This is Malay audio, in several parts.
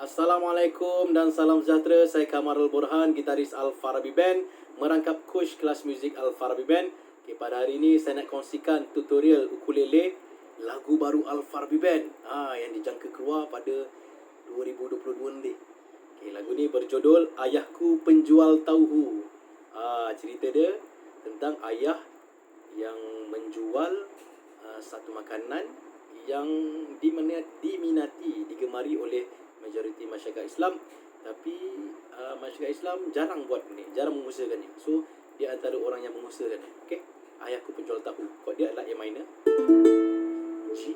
Assalamualaikum dan salam sejahtera. Saya Kamarul, gitaris Alfarabiband, merangkap coach kelas muzik Alfarabiband. Okay, pada hari ini saya nak kongsikan tutorial ukulele lagu baru Alfarabiband yang dijangka keluar pada 2022 nanti. Okay, lagu ni berjudul Ayahku Penjual Tauhu. Cerita dia tentang ayah yang menjual satu makanan yang diminati, digemari oleh majoriti masyarakat Islam, tapi masyarakat Islam jarang buat ni, jarang mengusahakannya. So dia antara orang yang mengusahakannya. Okey, Ayahku Penjual Tauhu. Kod dia adalah A minor, G,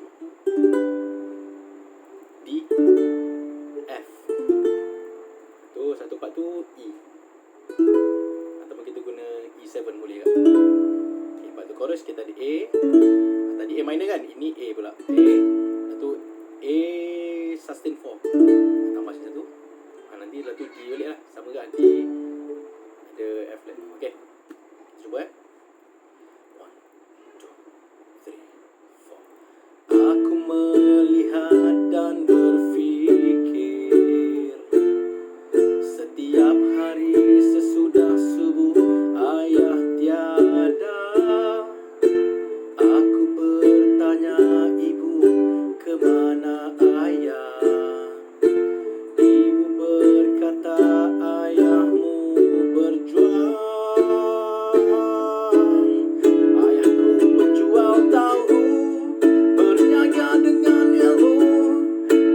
D, F. Tu satu part tu E, ataupun kita guna E7 boleh kan. Okay, part tu chorus kita ada A. Tadi A minor kan, ini A pula. A, satu A sustain 4. Tambah satu. Nanti lagu D balik lah. Sama kan, D ada F flat. Okey, cuba 1, 2, 3, 4. Aku melihat dan berfikir setiap hari sesudah subuh ayah tiada. Aku bertanya ibu, kemana ayah? Ibu berkata ayahmu berjuang. Ayahku penjual tahu, berniaga dengan ilmu.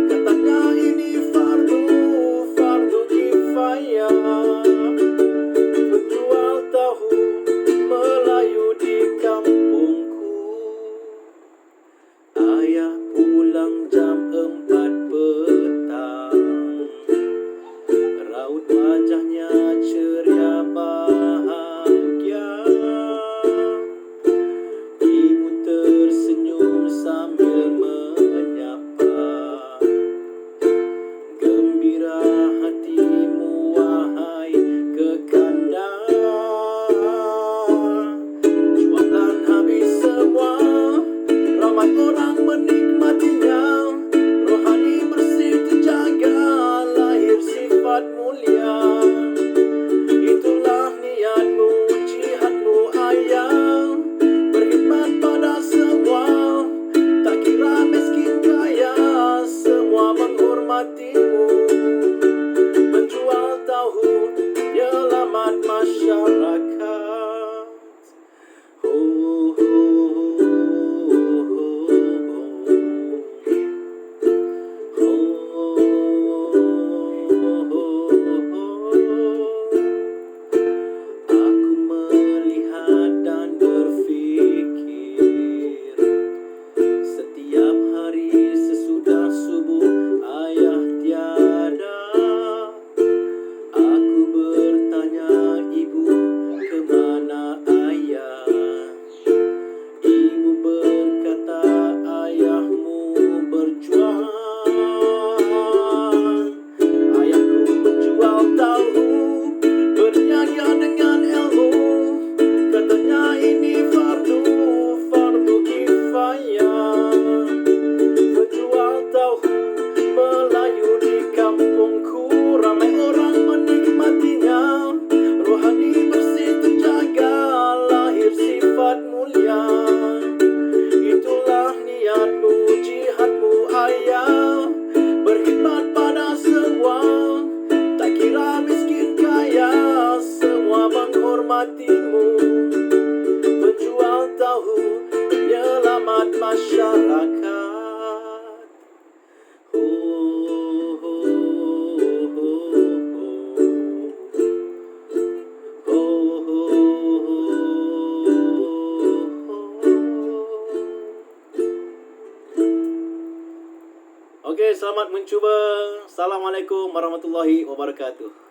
Katanya ini fardu kifayah. Penjual tahu Melayu di kampungku. Ayah pulang jam 4 petang. Raut wajahnya ceria bahagia. Ibu tersenyum sambil menyapa. Gembira hatimu wahai kekanda. Jualan habis semua, ramai orang menikmatinya. Rohani bersih terjaga, lahir sifat mulia. Itulah niatmu, jihadmu ayah, berkhidmat pada semua. Tak kira miskin kaya, semua menghormatimu. Penjual tahu, penyelamat masyarakat. Oh, oh, aku melihat dan berfikir setiap hari sesudah subuh ayah tiada. Aku bertanya ibu, kemana ayah? Ibu berkata ayahmu berjuang. Ayahku penjual tahu, berniaga dengan ilmu. Katanya ini fardu kifayah. Penjual tahu Melayu di kampungku. Ramai orang menikmatinya. Rohani bersih terjaga, lahir sifat mulia. Itulah niatmu, jihadmu ayah, berkhidmat pada semua. Tak kira miskin kaya, semua menghormatimu. Penjual tahu, penyelamat masyarakat. Okey, selamat mencuba. Assalamualaikum warahmatullahi wabarakatuh.